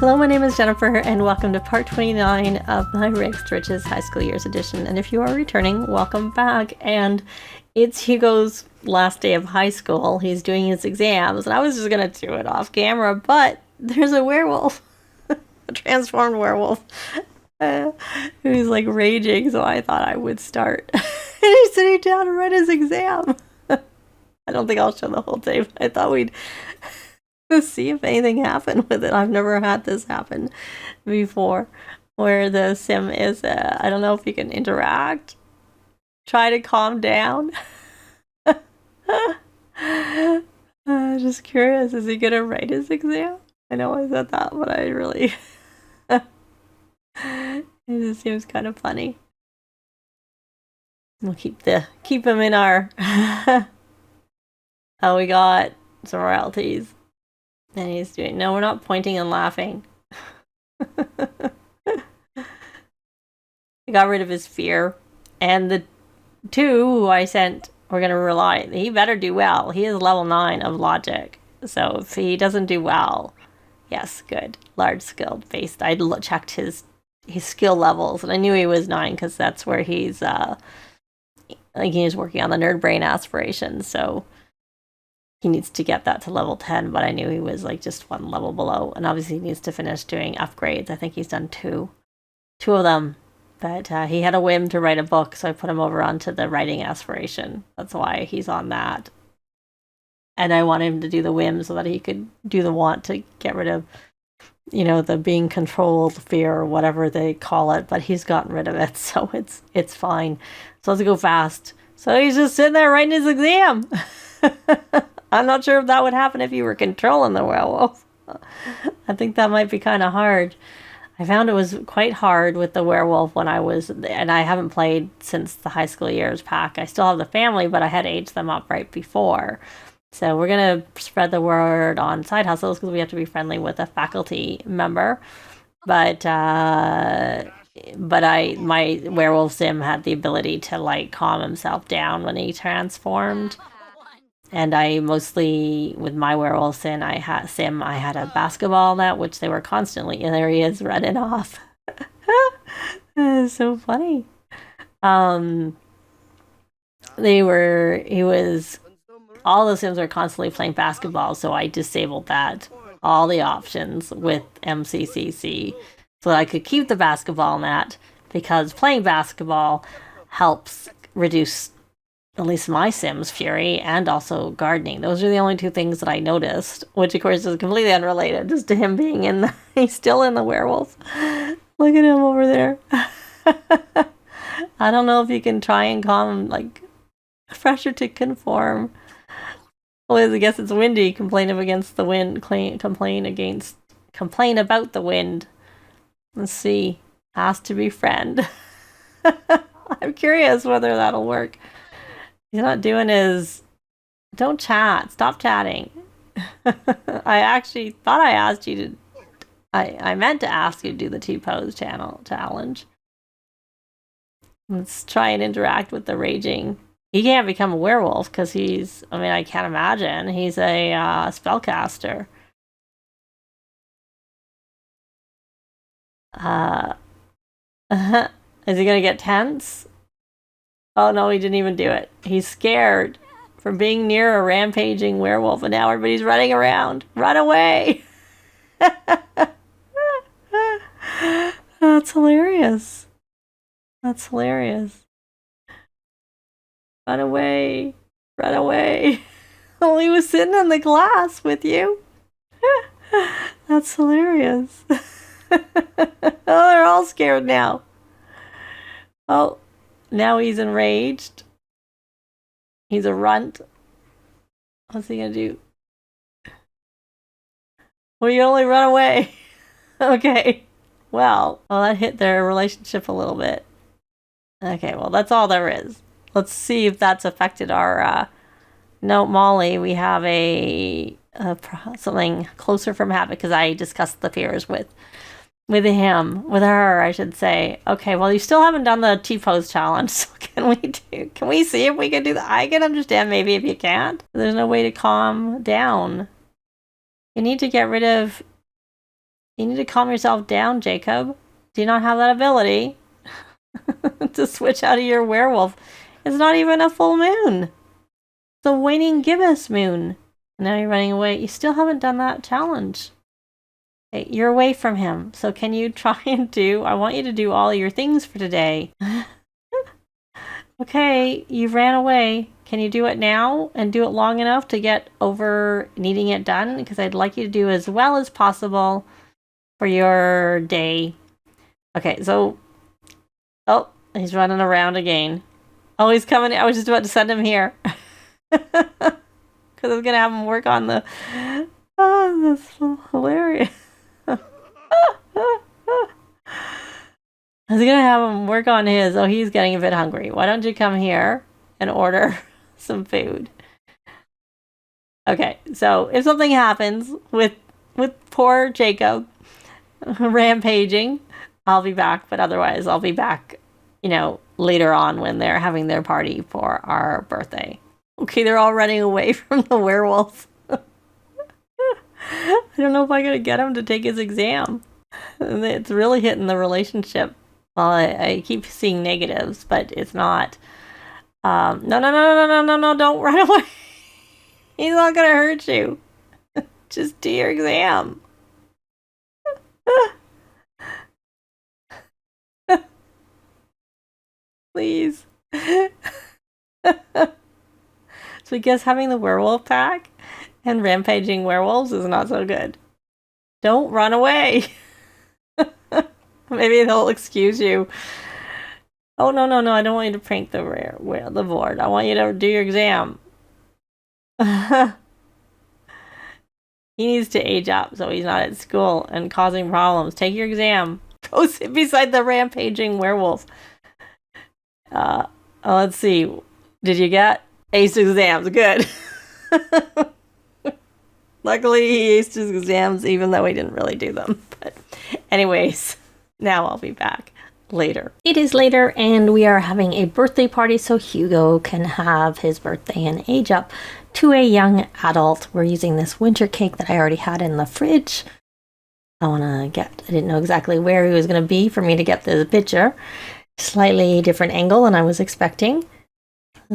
Hello, my name is Jennifer, and welcome to part 29 of my Rags to Riches High School Years edition. And if you are returning, welcome back. And it's Hugo's last day of high school. He's doing his exams, and I was just going to do it off camera, but there's a werewolf, a transformed werewolf, who's like raging, so I thought I would start. And he's sitting down to write his exam. I don't think I'll show the whole tape. I thought we'd see if anything happened with it. I've never had this happen before, where the sim is, I don't know if you can interact, try to calm down. Just curious, is he gonna write his exam? I know I said that, but I really, it just seems kind of funny. We'll keep him in our, oh, we got some royalties. And he's doing, no, we're not pointing and laughing. He got rid of his fear. And the two who I sent, we're going to rely, he better do well. He is level 9 of logic. So if he doesn't do well, yes, good. Large skill based. I checked his skill levels, and I knew he was 9 because that's where he's, I think he was working on the nerd brain aspirations. So he needs to get that to level 10, but I knew he was like just one level below. And obviously he needs to finish doing upgrades. I think he's done two of them. But he had a whim to write a book, so I put him over onto the writing aspiration. That's why he's on that. And I want him to do the whim so that he could do the want to get rid of, you know, the being controlled fear or whatever they call it. But he's gotten rid of it, so it's fine. So let's go fast. So he's just sitting there writing his exam. I'm not sure if that would happen if you were controlling the werewolf. I think that might be kind of hard. I found it was quite hard with the werewolf when I was, and I haven't played since the high school years pack. I still have the family, but I had aged them up right before. So we're going to spread the word on side hustles because we have to be friendly with a faculty member. But my werewolf sim had the ability to like calm himself down when he transformed. And I mostly, with my werewolf sim, I had a basketball net, which they were constantly, and there he is running off. It's so funny. All the sims are constantly playing basketball, so I disabled that, all the options with MCCC, so that I could keep the basketball net, because playing basketball helps reduce at least my sim's fury, and also gardening. Those are the only two things that I noticed, which of course is completely unrelated just to him being in the, he's still in the werewolf. Look at him over there. I don't know if you can try and calm him, like, pressure to conform. Well, I guess it's windy, complain against the wind, complain about the wind. Let's see, ask to befriend. I'm curious whether that'll work. He's not doing his, don't chat, stop chatting. I actually thought I asked you to, I meant to ask you to do the T-pose challenge. Let's try and interact with the raging. He can't become a werewolf because he's, I mean, I can't imagine. He's a spellcaster. Is he gonna get tense? Oh no, he didn't even do it. He's scared from being near a rampaging werewolf, and now everybody's running around. Run away! That's hilarious. That's hilarious. Run away. Run away. Oh, he was sitting in the glass with you. That's hilarious. Oh, they're all scared now. Oh. Now he's enraged. He's a runt. What's he gonna do? Well, you only run away. Okay. Well, that hit their relationship a little bit. Okay, well, that's all there is. Let's see if that's affected our, no, Molly, we have something closer from habit because I discussed the fears with her, I should say. Okay, well, you still haven't done the T-pose challenge, so can we see if we can do that? I can understand maybe if you can't. There's no way to calm down. You need to get rid of You need to calm yourself down, Jacob. Do you not have that ability to switch out of your werewolf? It's not even a full moon. It's a waning gibbous moon. And now you're running away. You still haven't done that challenge. Okay, you're away from him. So can you try and do... I want you to do all your things for today. Okay, you ran away. Can you do it now and do it long enough to get over needing it done? Because I'd like you to do as well as possible for your day. Okay, so... Oh, he's running around again. Oh, he's coming. I was just about to send him here. Because I was going to have him work on the... Oh, that's so hilarious. I was going to have him work on his. Oh, he's getting a bit hungry. Why don't you come here and order some food? Okay, so if something happens with poor Jacob rampaging, I'll be back. But otherwise, I'll be back, later on when they're having their party for our birthday. Okay, they're all running away from the werewolf. I don't know if I'm going to get him to take his exam. It's really hitting the relationship. Well, I keep seeing negatives, but it's not. No, don't run away. He's not going to hurt you. Just do your exam. Please. So I guess having the werewolf pack and rampaging werewolves is not so good. Don't run away. Maybe they'll excuse you. Oh, no, I don't want you to prank the board. I want you to do your exam. He needs to age up so he's not at school and causing problems. Take your exam. Go sit beside the rampaging werewolf. Let's see. Did you get ace exams? Good. Luckily, he aced his exams even though he didn't really do them. But anyways, now I'll be back later. It is later and we are having a birthday party so Hugo can have his birthday and age up to a young adult. We're using this winter cake that I already had in the fridge. I didn't know exactly where he was going to be for me to get the picture. Slightly different angle than I was expecting.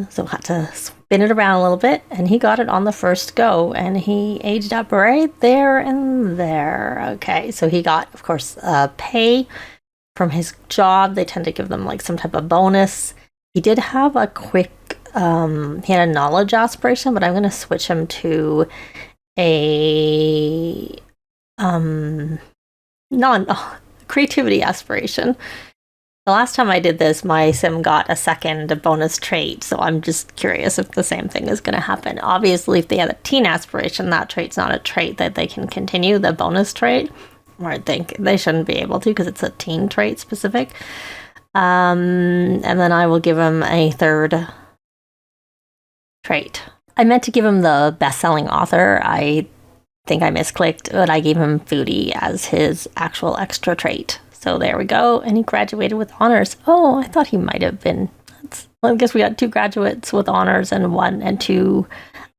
So I had to spin it around a little bit, and he got it on the first go, and he aged up right there and there. Okay, so he got, of course, pay from his job. They tend to give them like some type of bonus. He did have a quick, he had a knowledge aspiration, but I'm going to switch him to a creativity aspiration. The last time I did this, my sim got a second bonus trait, so I'm just curious if the same thing is going to happen. Obviously, if they had a teen aspiration, that trait's not a trait that they can continue, the bonus trait, or I think they shouldn't be able to because it's a teen trait specific. And then I will give him a third trait. I meant to give him the best-selling author. I think I misclicked, but I gave him foodie as his actual extra trait. So there we go, and he graduated with honors. Oh, I thought he might have been. I guess we got 2 graduates with honors and 2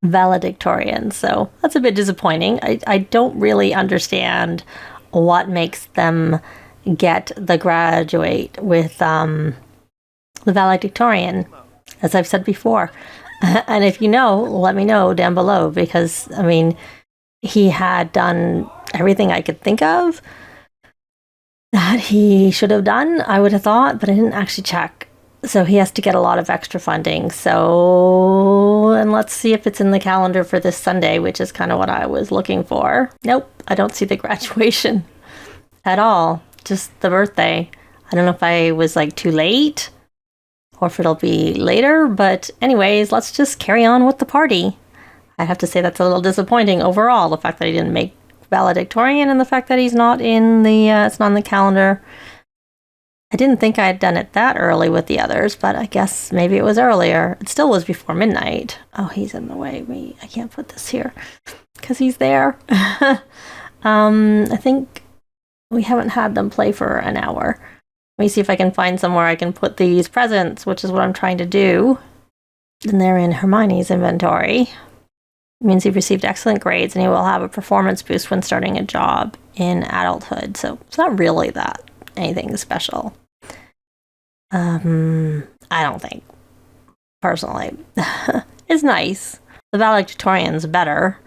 valedictorians. So that's a bit disappointing. I don't really understand what makes them get the graduate with the valedictorian, as I've said before. And if you know, let me know down below, because, he had done everything I could think of that he should have done, I would have thought, but I didn't actually check. So he has to get a lot of extra funding. So, and let's see if it's in the calendar for this Sunday, which is kind of what I was looking for. Nope, I don't see the graduation at all. Just the birthday. I don't know if I was too late or if it'll be later, but anyways, let's just carry on with the party. I have to say that's a little disappointing overall, the fact that he didn't make valedictorian and the fact that he's not in the it's not on the calendar. I didn't think I had done it that early with the others, but I guess maybe it was earlier. It still was before midnight. Oh, he's in the way. I can't put this here because he's there. I think we haven't had them play for an hour. Let me see if I can find somewhere I can put these presents, which is what I'm trying to do. And they're in Hermione's inventory. It means he received excellent grades and he will have a performance boost when starting a job in adulthood. So it's not really that anything special. I don't think, personally. It's nice. The valedictorian's better.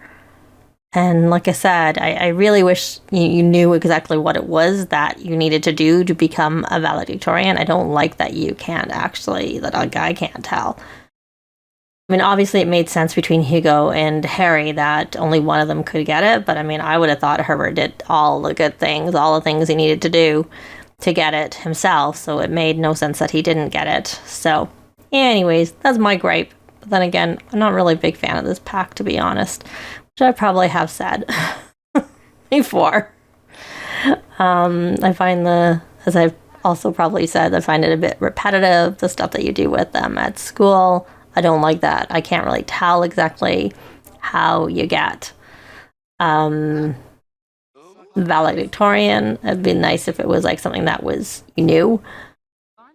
And like I said, I really wish you knew exactly what it was that you needed to do to become a valedictorian. I don't like that you can't actually, that a guy can't tell. I mean, obviously it made sense between Hugo and Harry that only one of them could get it, but I mean, I would have thought Herbert did all the good things, all the things he needed to do to get it himself, so it made no sense that he didn't get it. So, anyways, that's my gripe. But then again, I'm not really a big fan of this pack, to be honest, which I probably have said before. I find as I've also probably said, I find it a bit repetitive, the stuff that you do with them at school. I don't like that. I can't really tell exactly how you get valedictorian. It'd be nice if it was like something that was you knew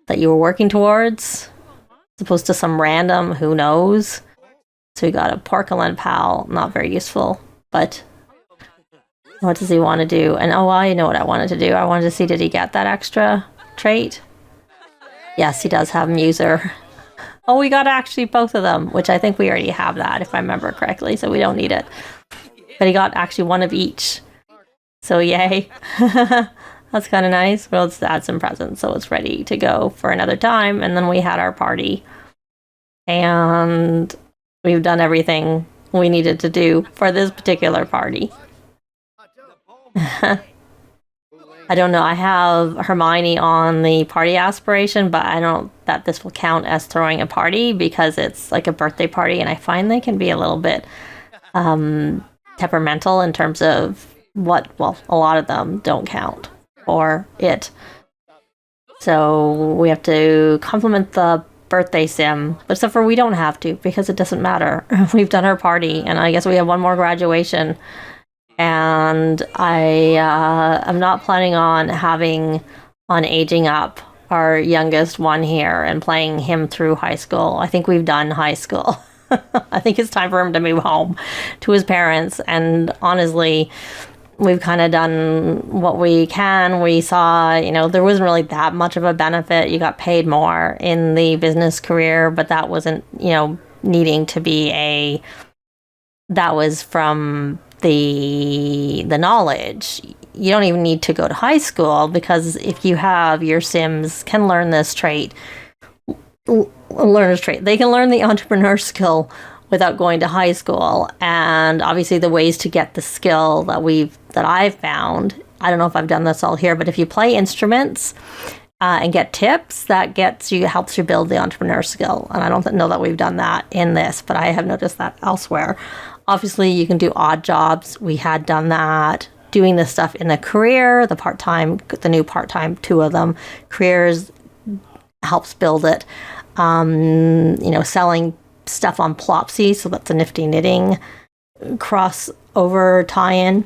that you were working towards, as opposed to some random who knows. So we got a porcelain pal, not very useful, but what does he want to do? And oh, I know what I wanted to do. I wanted to see, did he get that extra trait? Yes, he does have muser. Oh, we got actually both of them, which I think we already have that, if I remember correctly, so we don't need it. But he got actually one of each. So yay. That's kind of nice. Well, let's add some presents, so it's ready to go for another time. And then we had our party. And we've done everything we needed to do for this particular party. I don't know. I have Hermione on the party aspiration, but I don't that this will count as throwing a party because it's like a birthday party, and I find they can be a little bit temperamental in terms of a lot of them don't count for it. So we have to compliment the birthday sim, but except for we don't have to because it doesn't matter. We've done our party, and I guess we have one more graduation. And I'm not planning on aging up our youngest one here and playing him through high school. I think we've done high school. I think it's time for him to move home to his parents. And honestly, we've kind of done what we can. We saw, there wasn't really that much of a benefit. You got paid more in the business career, but that wasn't, needing to be that was from the knowledge. You don't even need to go to high school, because if you have your Sims can learn this trait, they can learn the entrepreneur skill without going to high school. And obviously the ways to get the skill that I've found, I don't know if I've done this all here, but if you play instruments and get tips, helps you build the entrepreneur skill. And I don't know that we've done that in this, but I have noticed that elsewhere. Obviously, you can do odd jobs. We had done that. Doing this stuff in the career, the new part-time, 2 of them. Careers helps build it. Selling stuff on Plopsy, so that's a nifty knitting crossover tie-in.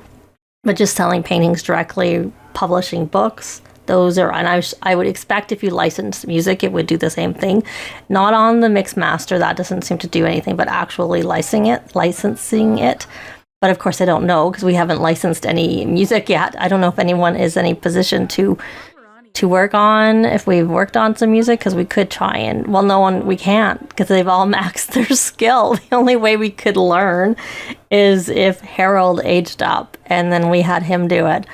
But just selling paintings directly, publishing books. Those are, and I would expect if you license music, it would do the same thing. Not on the mix master, that doesn't seem to do anything, but actually licensing it. But of course, I don't know, because we haven't licensed any music yet. I don't know if anyone is in any position to work on, if we've worked on some music, because we could try and, we can't, because they've all maxed their skill. The only way we could learn is if Harold aged up, and then we had him do it,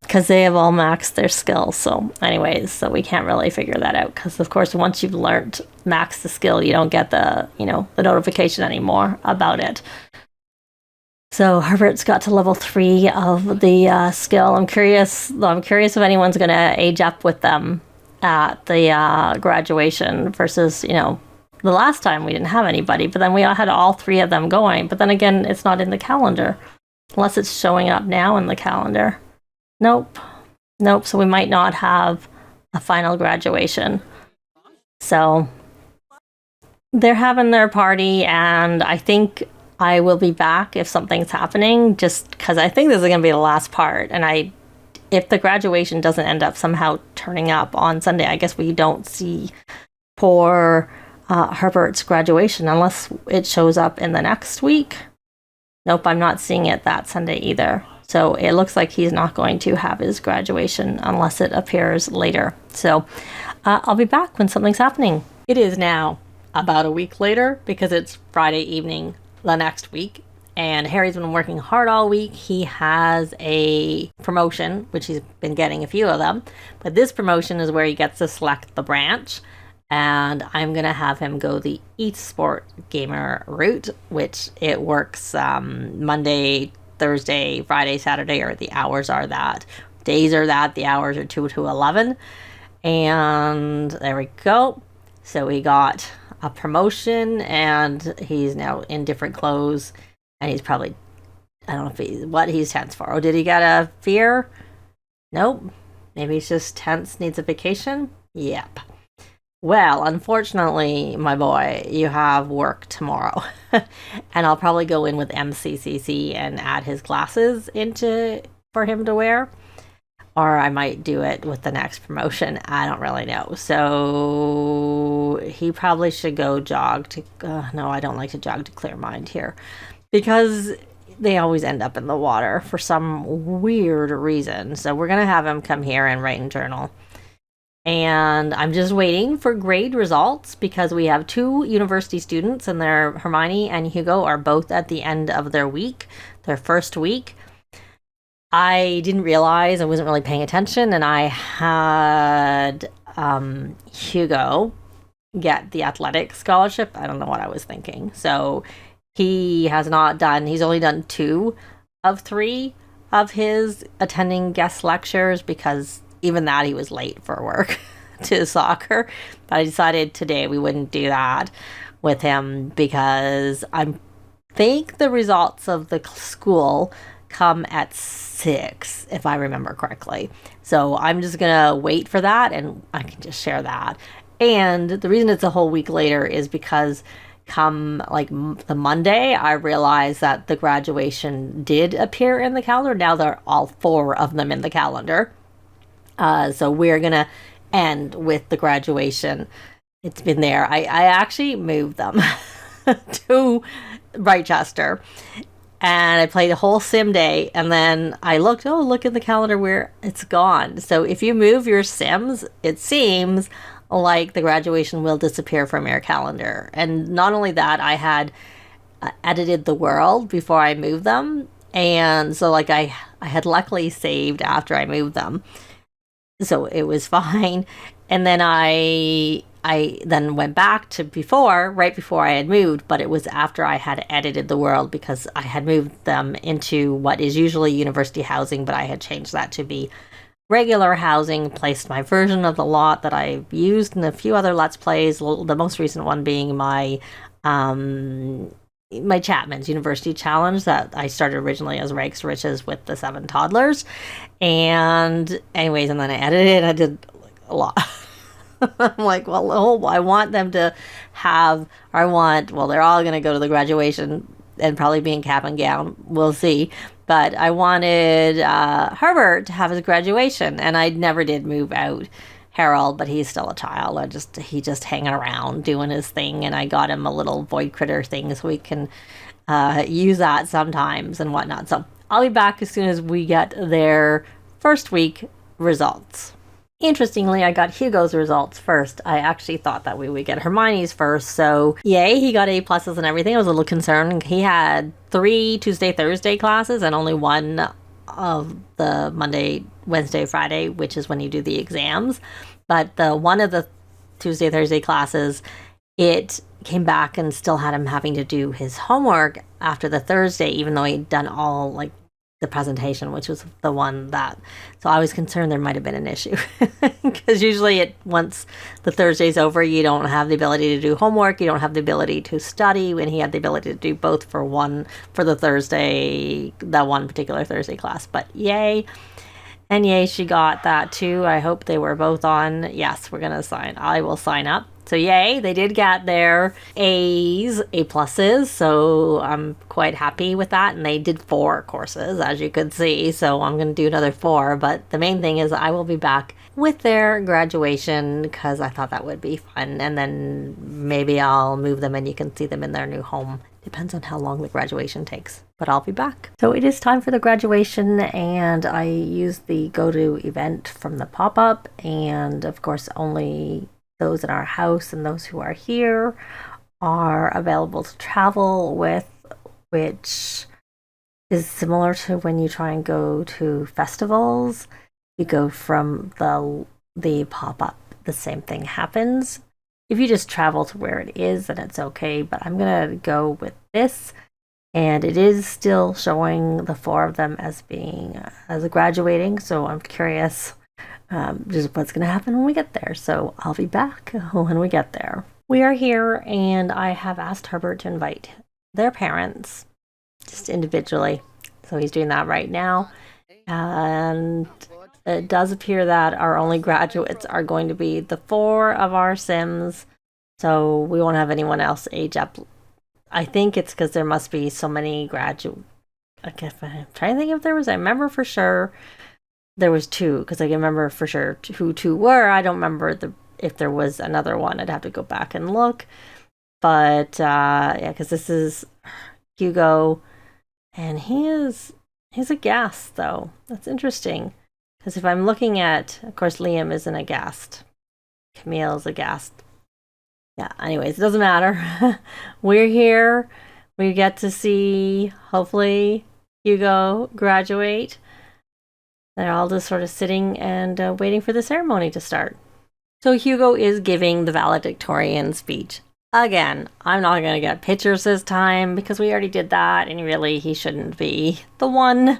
because they have all maxed their skills. So anyways, so we can't really figure that out, because of course once you've learned max the skill, you don't get the notification anymore about it. So Herbert's got to level 3 of the skill. I'm curious if anyone's going to age up with them at the graduation versus the last time we didn't have anybody, but then we all had all 3 of them going. But then again, it's not in the calendar unless it's showing up now in the calendar. Nope. So we might not have a final graduation. So they're having their party, and I think I will be back if something's happening, just because I think this is going to be the last part. And if the graduation doesn't end up somehow turning up on Sunday, I guess we don't see poor Herbert's graduation unless it shows up in the next week. Nope, I'm not seeing it that Sunday either. So it looks like he's not going to have his graduation unless it appears later. So I'll be back when something's happening. It is now about a week later because it's Friday evening the next week. And Harry's been working hard all week. He has a promotion, which he's been getting a few of them. But this promotion is where he gets to select the branch. And I'm going to have him go the eSport gamer route, which it works Monday, Thursday, Friday, Saturday, or the hours are that. Days are that, the hours are 2 to 11. And there we go. So he got a promotion and he's now in different clothes. And he's probably, I don't know if what he's tense for. Oh, did he get a fear? Nope. Maybe he's just tense, needs a vacation? Yep. Well, unfortunately, my boy, you have work tomorrow. And I'll probably go in with MCCC and add his glasses for him to wear. Or I might do it with the next promotion. I don't really know. So he probably should go jog to... no, I don't like to jog to clear mind here. Because they always end up in the water for some weird reason. So we're going to have him come here and write and journal. And I'm just waiting for grade results because we have 2 university students and Hermione and Hugo are both at the end of their first week. I didn't realize, I wasn't really paying attention, and I had Hugo get the athletic scholarship. I don't know what I was thinking. So he's only done 2 of 3 of his attending guest lectures because even that he was late for work to soccer. But I decided today we wouldn't do that with him because I think the results of the school come at 6, if I remember correctly. So I'm just gonna wait for that and I can just share that. And the reason it's a whole week later is because come like the Monday, I realized that the graduation did appear in the calendar. Now they're all 4 of them in the calendar. So we're going to end with the graduation. It's been there. I actually moved them to Rochester. And I played a whole sim day. And then I look at the calendar where it's gone. So if you move your sims, it seems like the graduation will disappear from your calendar. And not only that, I had edited the world before I moved them. And so like I had luckily saved after I moved them. So it was fine. And then I then went back to right before I had moved, but it was after I had edited the world because I had moved them into what is usually university housing, but I had changed that to be regular housing, placed my version of the lot that I've used in a few other Let's Plays, the most recent one being my Chapman's University Challenge that I started originally as Rags to Riches with the 7 toddlers. And anyways, and then I edited it. I did a lot. I'm like, well, I want them to they're all going to go to the graduation and probably be in cap and gown. We'll see. But I wanted Herbert to have his graduation, and I never did move out Harold, but he's still a child. He just hanging around doing his thing, and I got him a little void critter thing so we can use that sometimes and whatnot. So I'll be back as soon as we get their first week results. Interestingly, I got Hugo's results first. I actually thought that we would get Hermione's first, so yay, he got A+ and everything. I was a little concerned. He had 3 Tuesday, Thursday classes and only 1 of the Monday, Wednesday, Friday, which is when you do the exams. But the one of the Tuesday, Thursday classes, it came back and still had him having to do his homework after the Thursday, even though he'd done all like the presentation, which was the one that, so I was concerned there might have been an issue because usually once the Thursday's over, you don't have the ability to do homework, you don't have the ability to study, when he had the ability to do both for the Thursday, that one particular Thursday class. But yay. And yay, she got that too. I hope they were both on. Yes, I will sign up. So yay, they did get their A's, A+, so I'm quite happy with that. And they did 4 courses, as you could see, so I'm going to do another 4. But the main thing is I will be back with their graduation because I thought that would be fun. And then maybe I'll move them and you can see them in their new home. Depends on how long the graduation takes. but I'll be back. So it is time for the graduation, and I used the go to event from the pop-up, and of course only those in our house and those who are here are available to travel with, which is similar to when you try and go to festivals. You go from the pop-up, the same thing happens. If you just travel to where it is, then it's okay, but I'm gonna go with this, and it is still showing the 4 of them as graduating, so I'm curious just what's gonna happen when we get there. So I'll be back when we get there. We are here, and I have asked Herbert to invite their parents just individually, so he's doing that right now, and it does appear that our only graduates are going to be the 4 of our Sims, so we won't have anyone else age up. I think it's because there must be so many graduates. I'm trying to think if there was. I remember for sure there was 2, because I can remember for sure who 2 were. I don't remember if there was another one. I'd have to go back and look. But yeah, because this is Hugo, and he's a ghast though. That's interesting. Because if I'm looking at, of course, Liam isn't a ghast. Camille's a ghast. Yeah, anyways, it doesn't matter. We're here. We get to see, hopefully, Hugo graduate. They're all just sort of sitting and waiting for the ceremony to start. So Hugo is giving the valedictorian speech. Again, I'm not going to get pictures this time because we already did that, and really he shouldn't be the one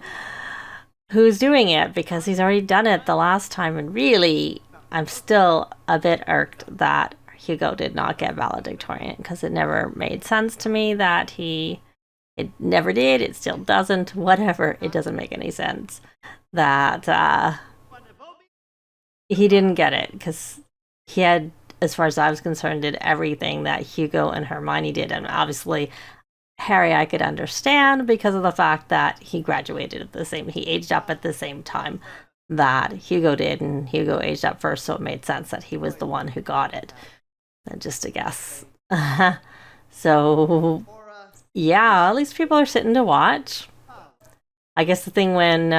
who's doing it because he's already done it the last time, and really I'm still a bit irked that Hugo did not get valedictorian because it never made sense to me that it never did, it still doesn't, whatever, it doesn't make any sense that he didn't get it, because he had, as far as I was concerned, did everything that Hugo and Hermione did, and obviously Harry I could understand because of the fact that he graduated at he aged up at the same time that Hugo did, and Hugo aged up first, so it made sense that he was the one who got it. And just a guess. So yeah, at least people are sitting to watch. I guess the thing when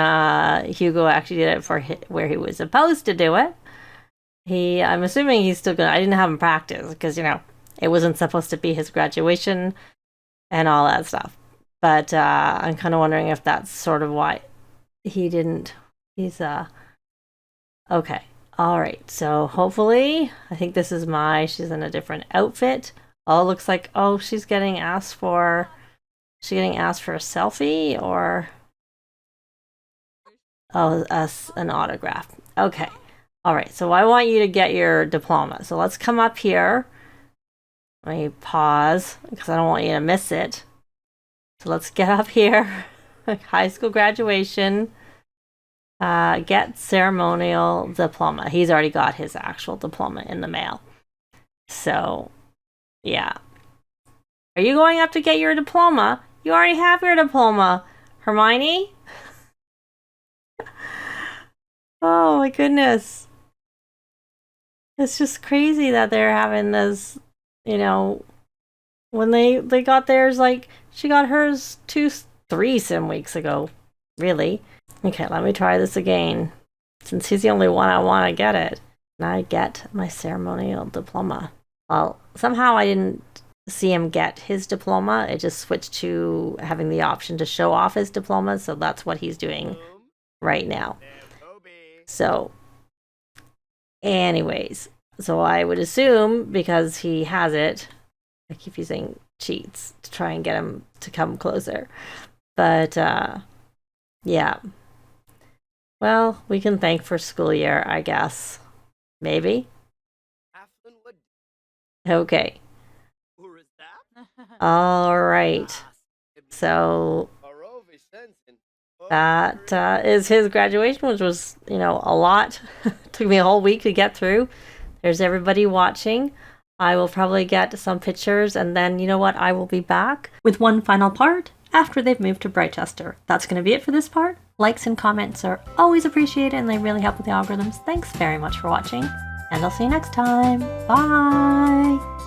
Hugo actually did it for where he was supposed to do it, I'm assuming he's still gonna. I didn't have him practice because it wasn't supposed to be his graduation and all that stuff. But I'm kind of wondering if that's sort of why he didn't. He's okay. All right. So hopefully, I think this is she's in a different outfit. Oh, looks like she's getting asked for. Is she getting asked for a selfie or an autograph? Okay. All right. So I want you to get your diploma. So let's come up here. Let me pause because I don't want you to miss it. So let's get up here. High school graduation. Get ceremonial diploma. He's already got his actual diploma in the mail. So, yeah. Are you going up to get your diploma? You already have your diploma, Hermione. Oh my goodness. It's just crazy that they're having this, when they got theirs, she got hers 3 sim weeks ago. Really? Okay, let me try this again. Since he's the only one I want to get it. And I get my ceremonial diploma. Well, somehow I didn't see him get his diploma. It just switched to having the option to show off his diploma. So that's what he's doing right now. So, anyways. So I would assume because he has it, I keep using cheats to try and get him to come closer. But, yeah. Well, we can thank for school year, I guess. Maybe? Okay. All right. So that is his graduation, which was, a lot. Took me a whole week to get through. There's everybody watching. I will probably get some pictures, and then, I will be back with one final part after they've moved to Brightchester. That's going to be it for this part. Likes and comments are always appreciated, and they really help with the algorithms. Thanks very much for watching, and I'll see you next time. Bye!